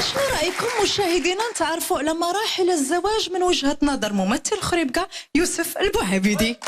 شنو رايكم مشاهدينا نتعرفوا على مراحل الزواج من وجهه نظر ممثل خريبكا يوسف البوعبيدي؟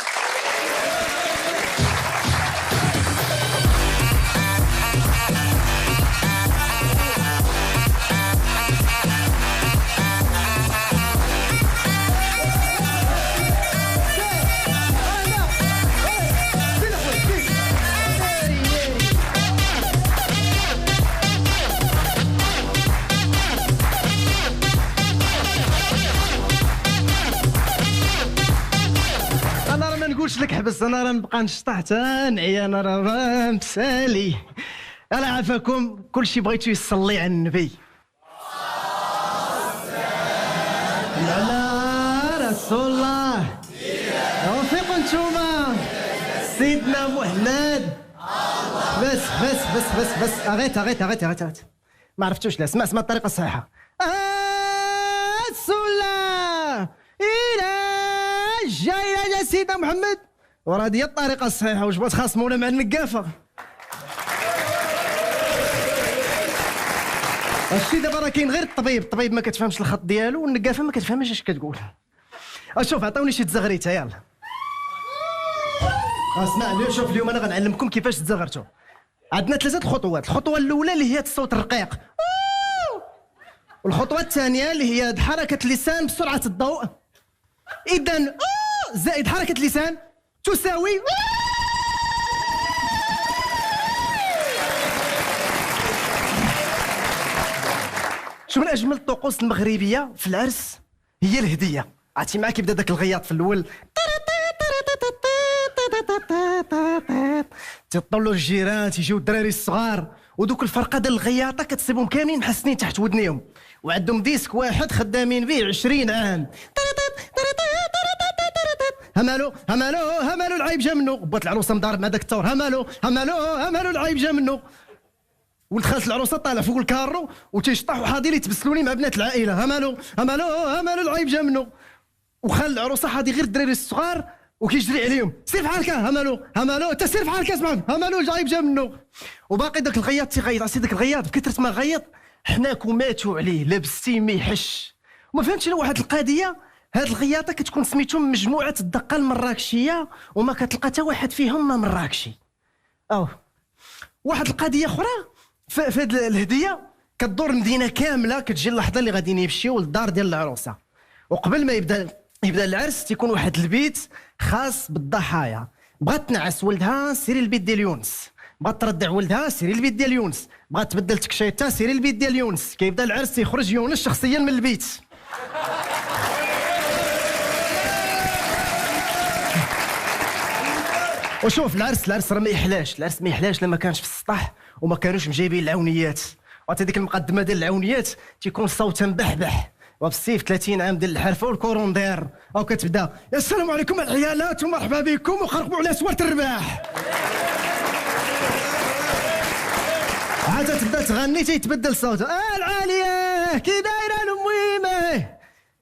نقولش لك حبس، انا راه نبقى نشطح حتى نعيا، انا راه مسالي. انا عافاكم كلشي بغيتو يصلي على النبي. على رسول الله وفيق نتوما سيدنا محمد. بس اغيت ما عرفتوش. لا اسمع الطريقه الصحيحه. رسول الله جاي يا سيدنا محمد، وراه هي الطريقه الصحيحه. واش بغات خاصمونا مع النقافه؟ هادشي دابا راه كاين غير الطبيب ما كتفهمش الخط ديالو، والنقافه ما كتفهمش اش كتقول. شوف عطاوني شي تزغريته يلا. اسمع شوف، اليوم انا غنعلمكم كيفاش تزغرتوا. عندنا 3 خطوات. الخطوه الاولى اللي هي الصوت الرقيق، والخطوه الثانيه اللي هي حركه اللسان بسرعه الضوء. اذا زائد حركه اللسان تساوي شو من اجمل الطقوس المغربيه في العرس هي الهديه. عرفتي معاك يبدا داك الغياط في الاول، تيطلوا الجيران، تيجيو الدراري الصغار، ودوك الفرقه ديال الغياطه كتصيبهم كاملين محسنين تحت ودنيهم، وعندهم ديسك واحد خدامين به 20 عام. همالو العيب جا منو، بات العروسه مضارب مع داك الثور. همالو العيب جا منو. ولد خالة العروسه طالع فوق الكارو وتيشطح وحاضي لي تبسلوني مع بنات العائله. همالو العيب جا منو. وخال العروسه حاضي غير الدراري الصغار وكيجري عليهم، سير بحالك همالو انت سير بحالك. اسمع همالو العيب جا منو. وباقي داك الغياط تيغيط. عرفتي داك الغياط بكثره ما غيط حناك وماتوا عليه لابستي ما يحش. وما فهمتش انا واحد القضيه، هاد الغياطه كتكون سميتهم مجموعه الدقه المراكشيه، وما كتلقى حتى واحد فيهم ما مراكشي. واحد القضيه اخرى في هاد الهديه، كدور المدينه كامله، كتجي اللحظه اللي غادي يمشيو للدار ديال العروسه، وقبل ما يبدا العرس تيكون واحد البيت خاص بالضحايا. بغات تنعس ولدها سيري البيت ديال يونس، بغات تردع ولدها سيري البيت ديال يونس، بغات تبدل تكشيطه سيري البيت ديال يونس. كيبدا العرس تيخرج يونس شخصيا من البيت. وشوف العرس راه ما يحلاش لما كانش في السطح وما كانوش مجايبين العونيات. وعرفتي ديك المقدمه ديال العونيات تيكون صوت مبحبح، وبالصيف 30 عام ديال الحرفه والكوروندير، او كتبدا يا السلام عليكم العيالات ومرحبا بكم وخرقوا على سواره الرباح. عاد تبدا تغني تيتبدل الصوت. العاليه كي دايره المهمه،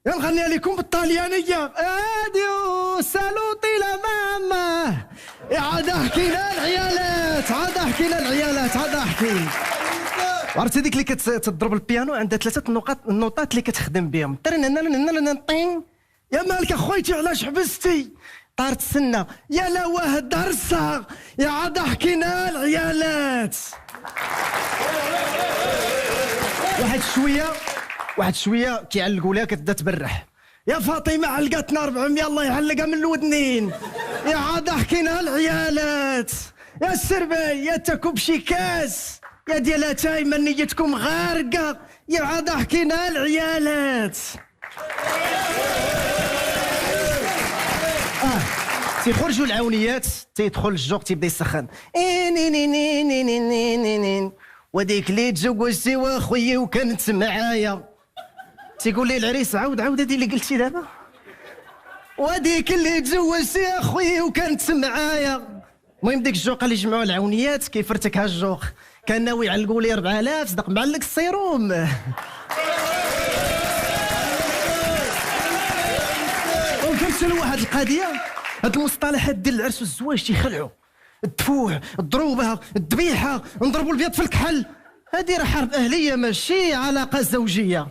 نغني لكم بالطليانيه. اديو سالوطي لا ماما. عاد حكينا العيالات. وعرفتي ديك اللي كتضرب البيانو عندها 3 النوطات اللي كتخدم بهم. يا مالك اخويتي علاش حبستي؟ طارت السنه. يا لا واحد درسه. يا عاد حكينا العيالات. واحد شويه كيعلقوا لها كتبدا تبرح. يا فاطمه علقتنا 400 الله يعلقها من الودنين. يا عاد حكينا العيالات. يا السربي يا تاكب شي كاس. يا ديالاتاي من نيتكم غارقه. يا عاد حكينا العيالات. تيخرجوا العونيات، تيدخل الجوق تيبدا يسخن. وديك اللي تزوجتي واخويا وكانت معايا. تيقول لي العريس عاود هادي اللي قلتي دابا. وديك اللي تزوجتي اخويا وكانت معايا. المهم ديك الجوقه اللي جمعوا العونيات كيفرتكها الجوق، كان ناوي يعلقوا لي 4000 صدق معلق السيروم. وفهمت واحد القضيه، هاد المصطلحات ديال العرس والزواج تيخلعوا. الدفوع، الضروبه، الذبيحه، نضربوا البيض في الكحل. هذه راه حرب اهليه ماشي علاقه زوجيه.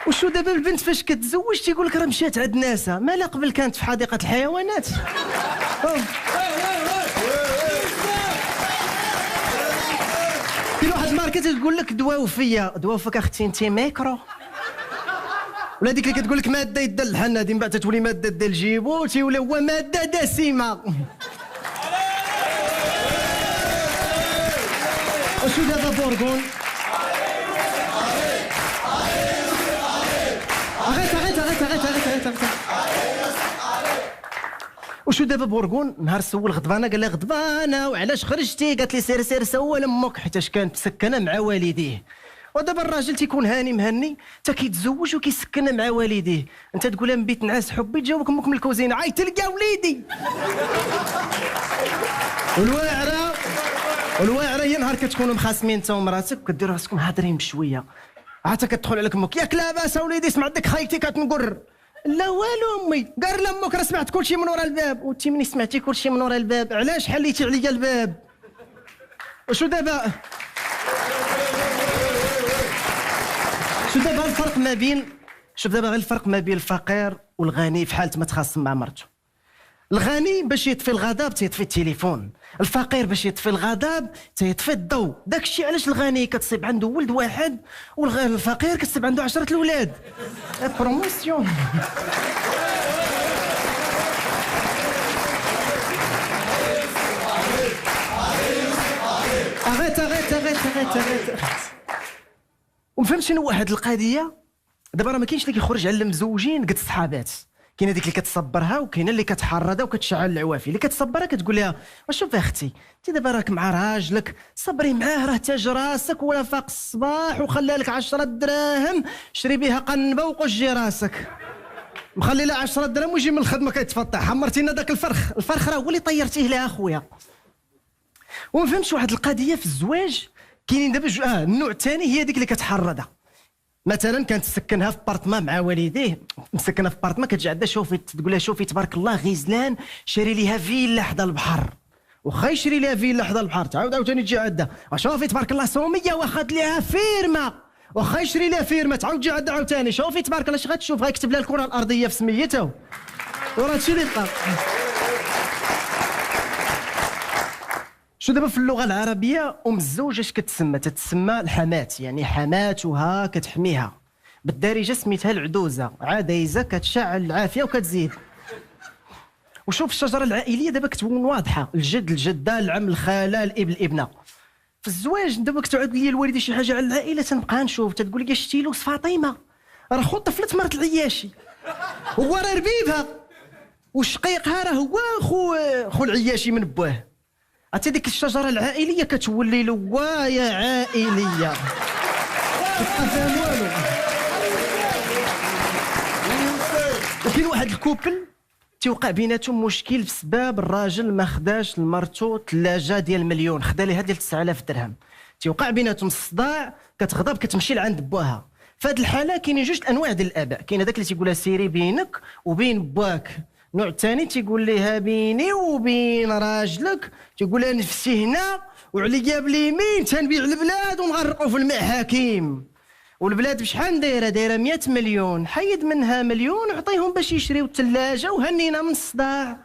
وشو دابا البنت فاش كتزوج تيقول لك راه مشات عند ناسها، مالا قبل كانت في حديقه الحيوانات. كاين واحد الماركه تقول لك دواء وفيه، دواء وفيك اختي انت ميكرو، ولا ديك اللي كتقول لك ماده يد الحن، هذه من بعد تولي ماده د الجيبو تيولي هو ماده دسمه. وشو دابا بورغون؟ غيت. وشو دابا بورغون؟ نهار سول غضبانه قال لها غضبانه وعلاش خرجتي؟ قالت لي سير سول امك، حيتاش كانت مسكنه مع والديه. ودابا الراجل تيكون هاني مهني تا كيتزوج وكيسكن مع والديه، انت تقول لها مبيت نعاس حبي تجاوبك امك من الكوزينه عاي تلقى وليدي. والواعره هي نهار كتكونوا مخاصمين انت ومراتك وكديروا راسكم هادرين بشويه، عاد كتدخل عليك امك ياك لاباس اوليدي سمعت ديك خايتي كتنقر. لا والو امي، قال لامك راه سمعت كلشي من ورا الباب. وانت مني سمعتي كلشي من ورا الباب علاش حليتي عليا الباب؟ وشو دابا؟ شوف دابا غير الفرق ما بين الفقير والغني في حالة ما تخاصم مع مرته. الغني باش يطفي الغضب تيطفي التليفون، الفقير باش يطفي الغضب تيطفي الضوء. داكشي علاش الغني كتصيب عنده ولد واحد والفقير كتصيب عنده 10 الولاد. بروموسيون. اغيت. ومفهمت شنو واحد القضيه دابا راه ما كاينش اللي كيخرج على المزوجين قد الصحابات، كاينه ديك اللي كتصبرها وكاينه اللي كتحرضها وكتشعل العوافي. اللي كتصبرها كتقول لها وشوف اختي انت دابا راك مع راجلك صبري معاه راه تاج راسك ولا فاق الصباح وخلى لك 10 دراهم شري بها قنبه وقجي راسك، مخلي لها 10 دراهم ويجي من الخدمه كيتفطح. حمرتينا داك الفرخ راه هو اللي طيرتيه لها اخويا. وما فهمتش واحد القضيه في الزواج كاينين دابا النوع الثاني هي ديك اللي كتحرضها. مثلا كانت تسكنها في بارطما مع والديه، مسكنها في بارطما كتجي عندها شوفي تقول لها شوفي تبارك الله غزلان شري ليها فيلا حدا البحر، وخا يشري ليها فيلا حدا البحر تعاود عاوتاني تجي عندها شوفي تبارك الله سوميه واخد ليها فيرما، وخا يشري ليها فيرما تعاود تجي عندها عاوتاني شوفي تبارك الله اش غتشوف غيكتب لها الكره الارضيه في سميتها. وراه هادشي اللي بقى. شو دابا في اللغه العربيه ام الزوج اش كتسمى؟ تتسمى الحماة، يعني حماتها كتحميها. بالدارجه سميتها العدوزه، عديزه كتشعل العافيه وكتزيد. وشوف الشجره العائليه دابا كتكون واضحه، الجد الجده العم الخاله الابن الابنه. في الزواج دابا كتعود لي الوالده شي حاجه على العائله تنبقى نشوف تتقول لي شتي لوس فاطمه راه خو طفلت مرت العياشي، هو راه ربيبها وشقيقها راه هو خو العياشي من باه. عرفتي ديك الشجره العائليه كتولي لوايه عائليه. فاهم والو. وكاين واحد الكوبل تيوقع بيناتهم مشكل بسبب الراجل ما خداش لمرتو ثلاجه ديال مليون، خدا ليها ديال 9000 درهم. تيوقع بيناتهم الصداع، كتغضب كتمشي لعند باها. في هذه الحاله كاينين جوج انواع ديال الاباء، كاين هذاك اللي تيقولها سيري بينك وبين باك، النوع الثاني تيقول ليها بيني وبين راجلك، تيقول لها نفسي هنا وعليا باليمين تنبيع البلاد ونغرقوا في المحاكم. والبلاد بشحال دايره 100 مليون، حيد منها مليون وعطيهم باش يشريو الثلاجه وهنينا من الصداع.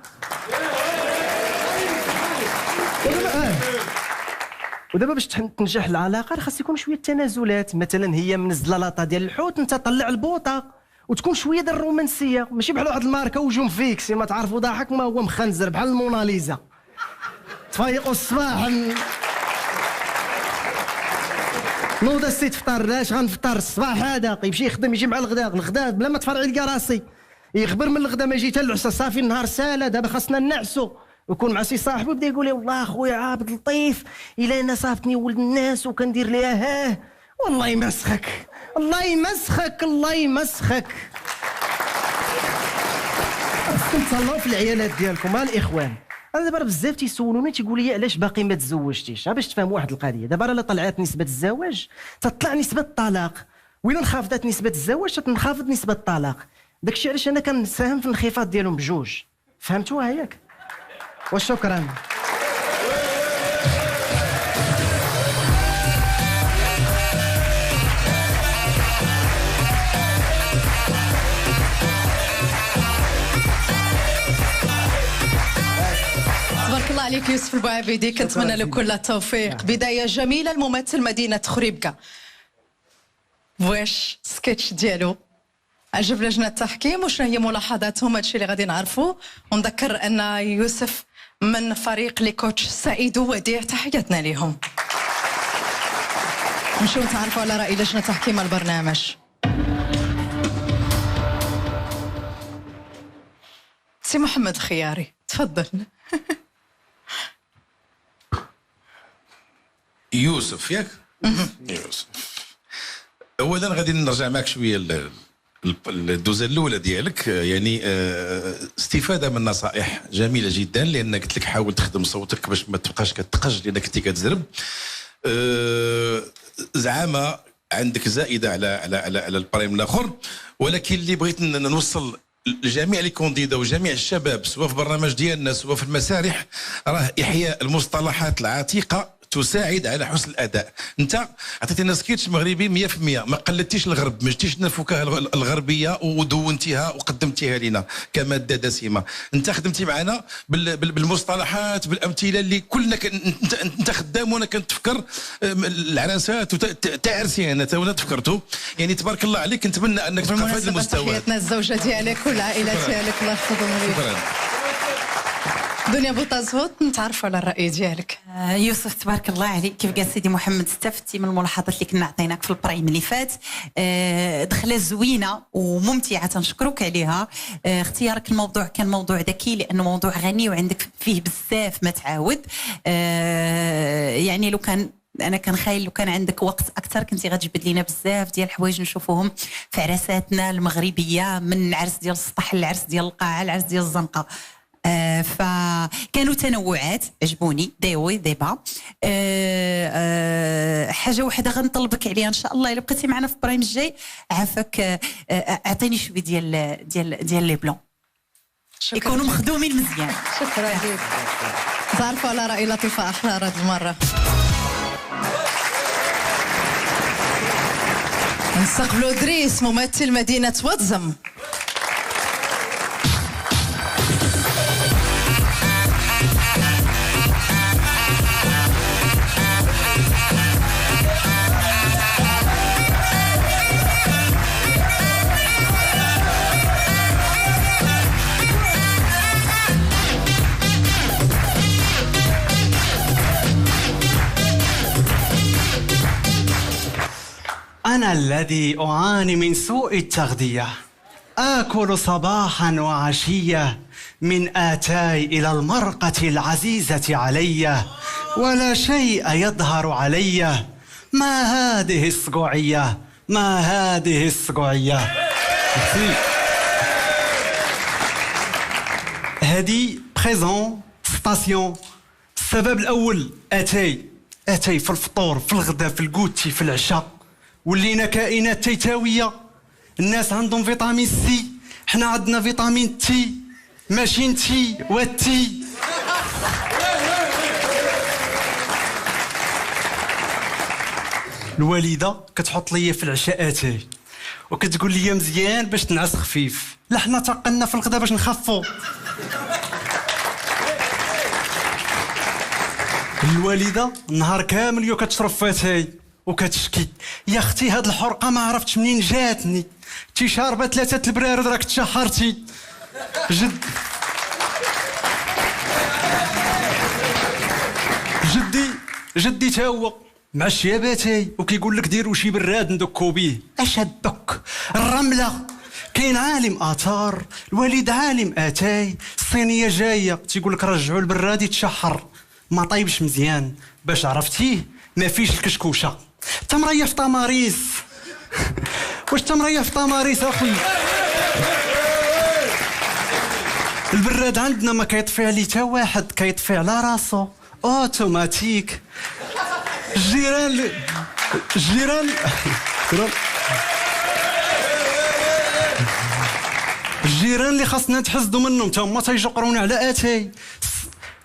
ودابا باش تنجح العلاقه خاص يكون شويه تنازلات، مثلا هي منزله لاطه ديال الحوت انت طلع البوطه، وتكون شويه ديال الرومانسيه، ماشي بحال واحد الماركه وجوم فيكسي ما تعرفوا ضاحك ما هو مخنزر بحال الموناليزا. تفيقوا الصباح نوض السيد فطر، لاش غنفطر الصباح هذا يمشي يخدم يجي مع الغدا بلا ما تفرعي يلقى راسي يخبر من الغدا ما يجي حتى العشاء صافي النهار سالا. دابا خاصنا نعسو ويكون مع سي صاحبي بدا يقول لي والله خويا عابد لطيف الا انا صافتني ولد الناس وكندير ليها هاه. والله يمسخك الله يمسخك الله يمسخك. خصكم تصلوا في العيالات ديالكم الاخوان. انا دابا بزاف تيسولوني تيقول لي علاش باقي ما تزوجتيش. باش تفهموا واحد القضيه، دابا راه طلعت نسبه الزواج تطلع نسبه الطلاق، وإلا انخفضت نسبه الزواج تنخفض نسبه الطلاق. داكشي علاش انا كنساهم في الانخفاض ديالهم بجوج. فهمتوها ياك؟ وشكرا. الله عليك يوسف البوعبيدي، كنتمنى لك كل التوفيق. بداية جميلة الممثل مدينة خريبكا. واش سكتش ديالو عجب لجنة التحكيم وشنو هي ملاحظاتهم؟ هادشي اللي غادي نعرفوا. ونذكر ان يوسف من فريق لي كوتش سعيد ووديع، تحياتنا ليهم. نمشيو نتعرفوا على رأي لجنة تحكيم البرنامج. سي محمد خياري تفضل. يوسف ياك؟ يوسف، اولا غادي نرجع معك شويه الدوزه الاولى ديالك، يعني استفاده من نصائح جميله جدا، لان قلت لك حاول تخدم صوتك باش ما تبقاش كتقج لانك كنتي كتزرب. زعامه عندك زائده على البريم الاخر، ولكن اللي بغيت نوصل لجميع لي كونديدا وجميع الشباب سواء في برنامج ديالنا سواء في المسارح، راه احياء المصطلحات العتيقه تساعد على حسن الاداء. انت عطيتينا سكيتش مغربي 100%، ما قلدتيش الغرب، ما جبتيش لنا الفكاهه الغربيه ودونتيها وقدمتيها لنا كماده دسمه. انت خدمتي معنا بالمصطلحات بالامثله اللي كلنا انت خدام وانا كنتفكر العراسات وتعرسي انا تونا تفكرتوا، يعني تبارك الله عليك. نتمنى انك تبقى في هذا المستوى. تحياتنا الزوجه ديالك والعائله ديالك، الله يحفظهم لك. دنيا بوطازوت، نتعرفوا على الرأي ديالك. يوسف تبارك الله عليك، كيف قال سيدي محمد استفدتي من الملاحظات اللي كنا عطيناك في البرايم اللي فات. دخله زوينه وممتعه تنشكرك عليها. اختيارك الموضوع كان موضوع ذكي لانه موضوع غني وعندك فيه بزاف ما تعاود. يعني لو كان انا كنخايل لو كان عندك وقت اكثر كنتي غتجبد لينا بزاف ديال الحوايج نشوفوهم في عراساتنا المغربيه، من العرس ديال السطح العرس ديال القاعه العرس ديال الزنقه. فكانوا تنوعات عجبوني ديوي ديبا. حاجه واحده غنطلبك عليها ان شاء الله الا بقيتي معنا في البرايم الجاي، عافاك اعطيني شويه ديال لي بلون يكونوا مخدومين مزيان. شكرا لك. تعرفوا على رأي لطيفه احرار هذه المره. نستقبلوا دريس ممثل مدينه واتزم. أنا الذي أعاني من سوء التغذية، آكل صباحا وعشية من آتاي إلى المرقة العزيزة علي، ولا شيء يظهر علي. ما هذه الصقوعية، ما هذه الصقوعية. هذه بريزون ستاسيون. السبب الأول أتاي في الفطور في الغداء في الكوتي في العشاء، ولينا كائنات تيتاوية. الناس عندهم فيتامين سي، حنا عندنا فيتامين تي، ماشي نتي والتي. الوالدة كتحط لي في العشاء اتاي وكتقول لي مزيان باش تنعس خفيف. لا حنا تقلنا في الغداء باش نخفو. الوالدة نهار كامل يو كتشرب فاتاي وكتشكي، يا اختي هاد الحرقه ما عرفتش منين جاتني، تي شاربه 3 البرارد راك تشحرتي. جدي تا هو مع الشياباتي وكيقول لك ديروا شي براد ندكو بيه. اش هدك الرمله؟ كاين عالم اثار، الوالد عالم اتاي، الصينيه جايه تيقول لك رجعوا البراد يتشحر. ما طيبش مزيان باش عرفتيه ما فيش الكشكوشه. تمريه في طماريس. واش تمريه في طماريس اخوي؟ البراد عندنا ما كيطفي عليه حتى واحد، كيطفي على راسو اوتوماتيك. الجيران اللي خاصنا نتحسدوا منهم تا هما تيجقرونا على اتاي،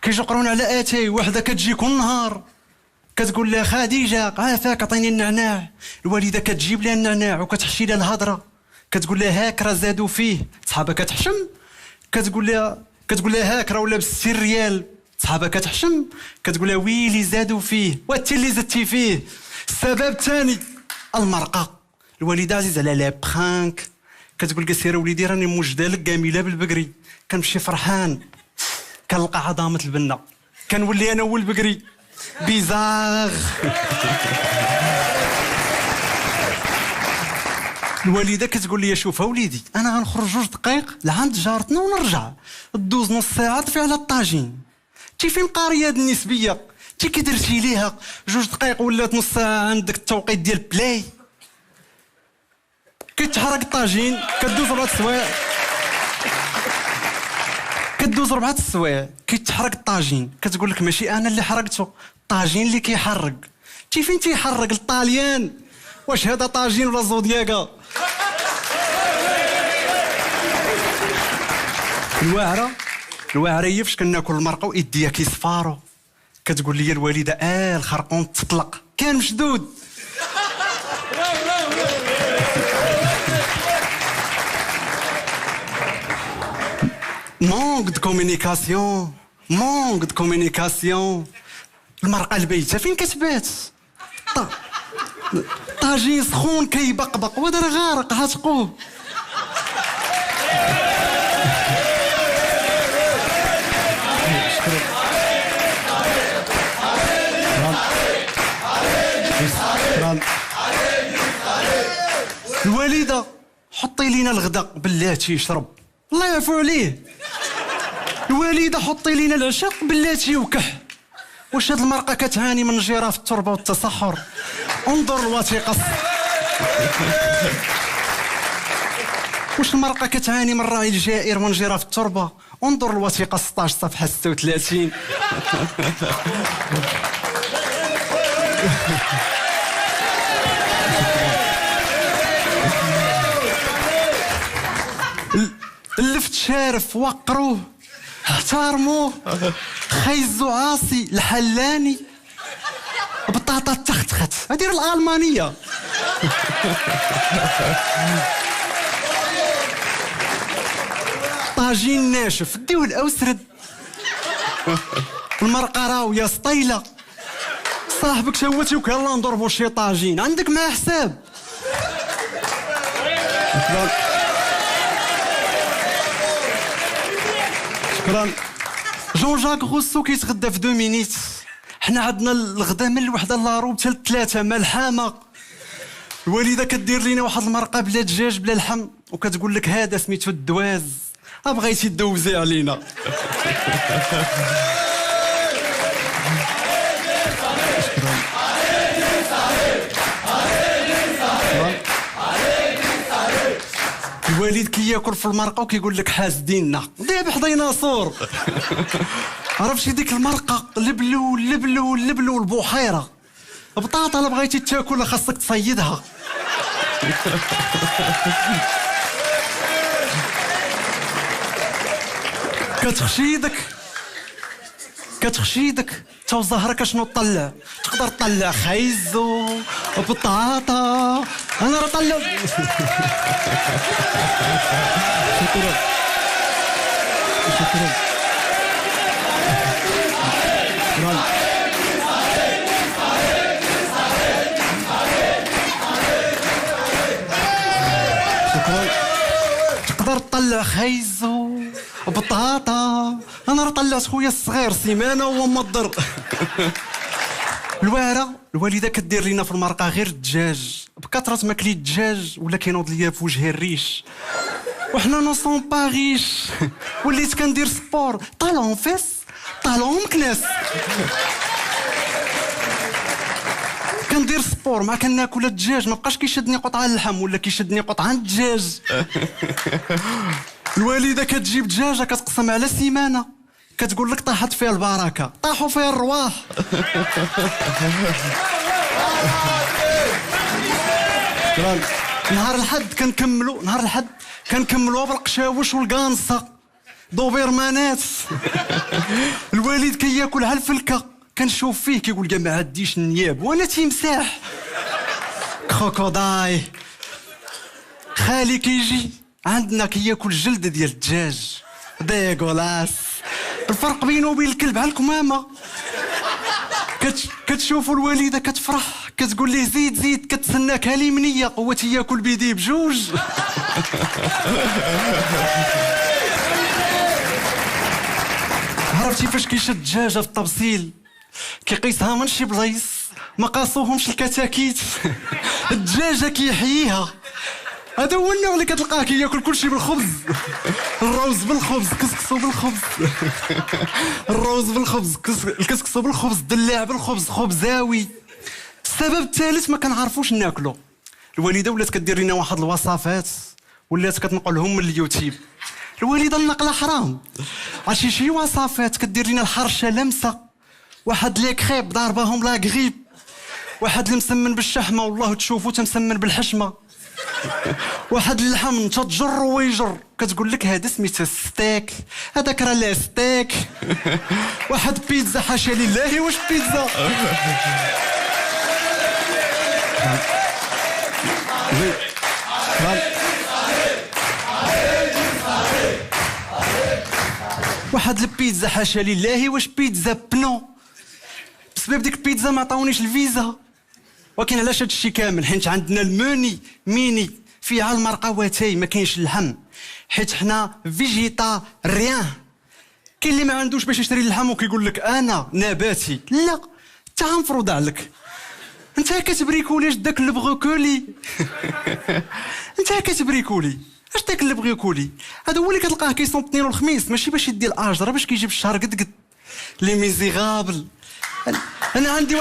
كيجقرونا على اتاي. وحده كتجي كل نهار كتقول لها خديجه عافاك عطيني النعناع، الوالده كتجيب لها النعناع وكتحشي لها الهضره، كتقول لها هاك راه زادوا فيه، صحابها كتحشم، كتقول لها هاك راه ولا ب60 ريال، صحابها كتحشم كتقول لها ويلي زادوا فيه وانت اللي زدتي فيه. السبب الثاني المرقه. الوالده عزيزه على لا برانك كتقول لك سير وليدي راني موجده لك كامله بالبقري. كنمشي فرحان كنلقى عظامه البنه كنولي انا هو البقري بيزاغ. الوالده كتقول لي شوف وليدي انا غنخرج 2 دقائق لعند جارتنا ونرجع دوز نص ساعه طفي على الطاجين. تي فين قاريه هاد النسبيه تي كي درتي ليها 2 دقائق ولات نص ساعه عندك التوقيت ديال بلاي. كيتحرق الطاجين كدوز 4 سوايع كدوز 4 سوايع كيتحرق الطاجين كتقول لك ماشي انا اللي حرقته الطاجين اللي كيحرق. تي فين تيحرق الطاليان واش هذا طاجين ولا زودياكا. الواعره هي فاش كناكل المرقه ويديا كيصفاروا كتقول لي الوالده الخرقوم تطلق كان مشدود. مونغ دو كومونيكاسيون. المرقه البيته فين كتبات؟ طاجين سخون كيبقبق ودار غارق هاتقوه. الوالده حطي لينا الغداء بلاتي يشرب الله يعفو عليه. الوالده حطي لينا العشاء بلاتي وكح. واش هاد المرقه كتعاني من جراف التربه والتصحر؟ انظر الوثيقه. واش المرقه كتعاني من الراعي الجائر من جراف التربه؟ انظر الوثيقه 16 صفحه 36. اللفت شارف وقروه احترموه خيزو عاصي الحلاني بطاطا تختخت هذه الالمانيه. طاجين ناشف ديو الاوسرد. المرقه راويه سطيله صاحبك شوتي وكيلا نضربوا شي طاجين عندك معاه حساب. شكرا. جون جاك روسو كيتغدى في 2 مينيت. حنا عندنا الغدا من الوحده لاروب حتى 3 ملحمه. الوالده كدير لينا واحد المرقه بلا دجاج بلا لحم وكتقول لك هذا سميتو الدواز بغيتي تدوزي علينا. الوالد كياكل في المرقه وكيقول لك حاسديننا دابا حضينا صور. عرفتي ديك المرقه اللبلو البحيره بطاطا الا بغيتي تاكلها خاصك تصيدها. كتخشيدك تا ظهرك اشنو طلع تقدر تطلع خيزو بطاطا انا راه طلع. شكرا. تقدر تطلع خيزو بطاطا انا راه طلعت خويا الصغير سيمانه وهو مضر. الوالده كدير لينا في المرقه غير الدجاج بكثره ما كليت الدجاج ولا كينوض ليا في وجهي الريش وحنا نو سون باريش. وليت كندير سبور طالون فيس طالون مكناس. كندير سبور مع كناكل الدجاج ما بقاش كيشدني قطعه اللحم ولا كيشدني قطعه الدجاج. الوالده كتجيب دجاجه كتقسم على سيمانه كتقول لك طاحت فيها البركه طاحوا فيها الرواح. نهار الحد كنكملوا بالقشاوش والقانصه دوبيرمانات. الوالد كياكل على الفلكه كنشوف فيه كيقول كاع ما عنديش النياب وانا تيمساح. كروكوداي. خالي كيجي عندنا كياكل جلد ديال الدجاج ديغولاس الفرق بينه وبين الكلب على الكمامه. كتشوفوا الوالده كتفرح كتقول ليه زيد كتسناك اليمنيه هو تياكل بيديه بجوج. عرفتي فاش كيشد الدجاجه في الطبسيل كيقيسها من شي بلايص ما قاسوهمش الكتاكيت. الدجاجه كيحييها. هذا هو النوع اللي كتلقاه كياكل كلشي بالخبز. الروز بالخبز كسكسو بالخبز. الروز بالخبز الكسكسو بالخبز دلاع بالخبز خبزاوي. السبب الثالث ما كنعرفوش ناكلو. الوالده ولات كدير لنا واحد الوصفات ولات كتنقلهم من اليوتيوب. الوالده النقله حرام. عرفتي شي وصفات كدير لنا الحرشه لمسه واحد لي كريب ضارباهم لا غريب واحد المسمن بالشحمه والله تشوفو تمسمن بالحشمه واحد اللحم تتجر ويجر كتقول لك هذا سميتها ستيك هذاك راه لا ستيك. واحد بيتزا حاشا لله واش بيتزا. واحد البيتزا حاشا لله واش بيتزا بنو. بسبب ديك البيتزا ما عطاونيش الفيزا. ولكن علاش هادشي كامل؟ حيت عندنا الموني ميني فيها المرقواتي ما كاينش اللحم حيت حنا فيجيتاريان. كاين اللي ما عندوش باش يشري اللحم وكيقول لك انا نباتي. لا انت غنفرض عليك. انت كتبريكولي داك البروكولي. انت كتبريكولي اش داك البروكولي هذا هو اللي كتلقاه كيصوم الاثنين والخميس ماشي باش يدي الاجر باش كيجيب الشهر قد لي ميزيغابل. انا عندي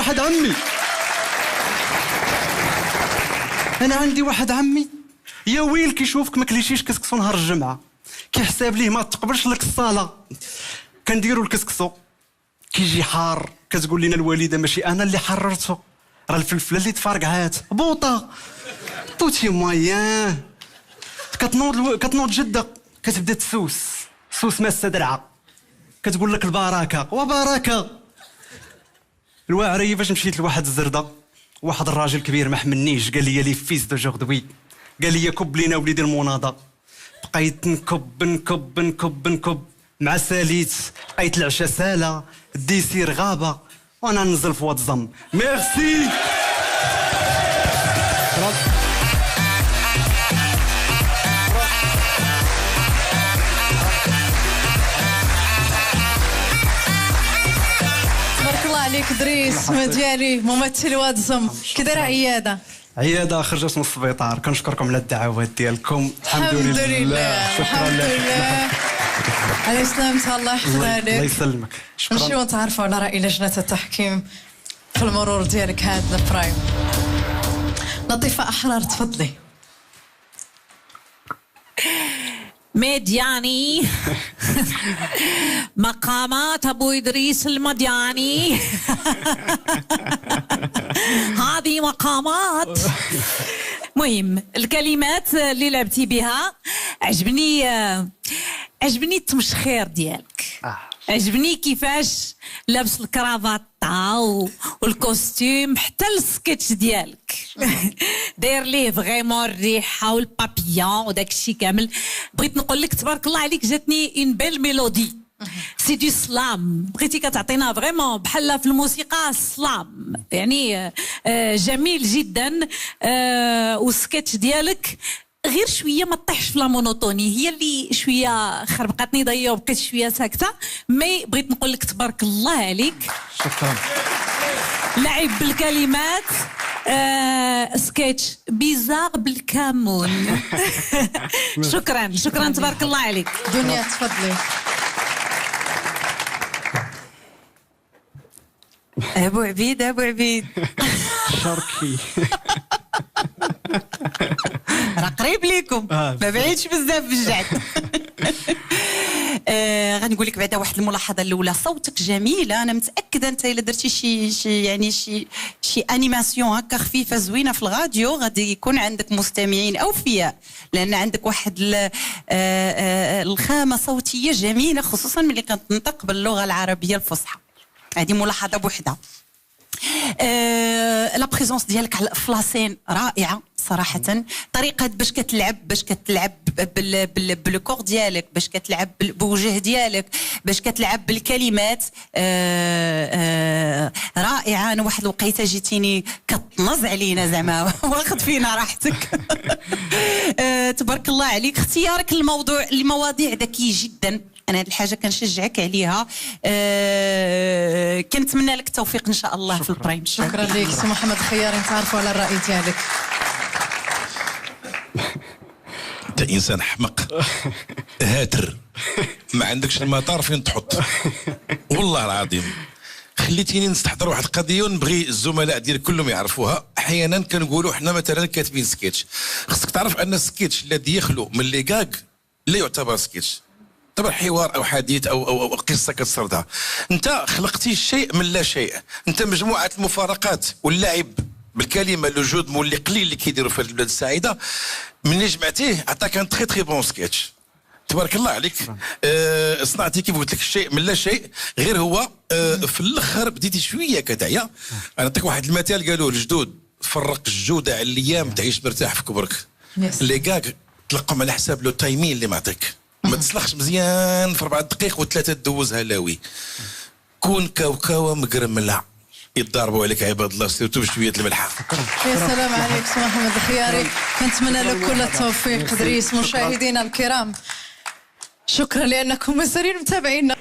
واحد عمي يا ويل كيشوفك ما كليتيش كسكسو نهار الجمعه كيحساب ليه ما تقبلش لك الصاله. كنديروا الكسكسو كيجي حار كتقول لنا الوالده ماشي انا اللي حررته راه الفلفله اللي تفرقعات بوطه بوتي مويان. كتنوض جده كتبدا تسوس ماسه درعه كتقول لك البركه وبركه. الواعريه فاش مشيت لواحد الزرده واحد الراجل كبير ما حملنيش قال لي فيس دو جوردوي قال لي كب لينا وليدي المناضه. بقيت نكب مع ساليت بقيت العشاء ساله الديسير غابه وانا ننزل في واتزم. ميرسي. تبارك الله عليك دريس ديالي ممثل واتزم. كي دايره عياده خرجت من السبيطار. كنشكركم على الدعوات ديالكم. الحمد لله. شكرا لك. على سلامتها الله يحفظها لك. الله يسلمك. شكرا. نمشيو نتعرفوا على رأي لجنة التحكيم في المرور ديالك هذا البرايم. لطيفة أحرار تفضلي. مدياني مقامات أبو إدريس المدياني. هذه مقامات. مهم الكلمات اللي لعبتي بها عجبني التمشخير ديالك. عجبني كيفاش لابس الكرافطة والكوستيم حتى السكتش ديالك داير ليه فريمون الريحه والبابيون وداك الشيء كامل. بغيت نقول لك تبارك الله عليك جاتني اون بيل ميلودي سي دو سلام. بغيتي كتعطينا فريمون بحال في الموسيقى سلام يعني جميل جدا. والسكتش ديالك غير شويه ما تطيحش في لا مونوتوني هي اللي شويه خربقتني ضيا وبقيت شويه ساكته. مي بغيت نقول لك تبارك الله عليك. شكرا. لعب بالكلمات سكتش بيزار بالكامون. شكرا تبارك الله عليك. دنيا تفضلي. ابو عبيد شاركي. راه قريب ليكم ما بعيدش بزاف بالجعد. غنقول لك بعدا واحد الملاحظه الاولى. صوتك جميل. انا متاكده انت الا درتي شي انيماسيون هكا خفيفه زوينه في الراديو غادي يكون عندك مستمعين اوفياء لان عندك واحد الخامه صوتيه جميله خصوصا ملي كتنطق باللغه العربيه الفصحى. هذه ملاحظه بوحدها. لا بريزونس ديالك على الافلاسين رائعه صراحه. طريقه باش كتلعب بالكور ديالك، باش كتلعب بوجه ديالك، باش كتلعب بالكلمات. رائعه. انا واحد الوقيته جيتيني كتنز علينا زعما واخد فينا راحتك. تبارك الله عليك. اختيارك المواضيع ذكي جدا. انا هذه الحاجه كنشجعك عليها. كنتمنى لك التوفيق ان شاء الله في البرايم. شكرا لك سي محمد خيار، نتعرفوا على الراي ديالك. انت انسان حمق هاتر، ما عندكش المطار فين تحط. والله العظيم خليتيني نستحضر واحد القضيه ونبغي الزملاء ديالك كلهم يعرفوها. احيانا كنقولوا حنا مثلا كاتبين سكيتش، خصك تعرف ان السكيتش الذي يخلو من لي كاك لا يعتبر سكيتش، يعتبر حوار او حديث او قصه كتسردها. انت خلقتي الشيء من لا شيء، انت مجموعه المفارقات واللعب بالكلمه لو جو مو اللي قليل اللي كيديروا في البلاد السعيده، ملي جمعتيه عطاك ان تري تري بون سكيتش. تبارك الله عليك. صنعتي كيف قلت لك الشيء من لا شيء، غير هو في الاخر بديتي شويه كدايا. انا نعطيك واحد المثال قالوه الجدود: فرق الجوده على الايام تعيش مرتاح في كبرك. لي كاك تلقم على حساب لو تايمين اللي معطيك، ما تسلخش مزيان في 4 دقائق وثلاثه تدوزها لاوي. كون كاوكاوه مقرمله يتضاربوا عليك عباد الله، سيرتو بشويه الملحه. يا سلام عليك سي محمد خياري، كنتمنى لك كل التوفيق. دريس مشاهدينا الكرام، شكرا لانكم مازالين متابعينا.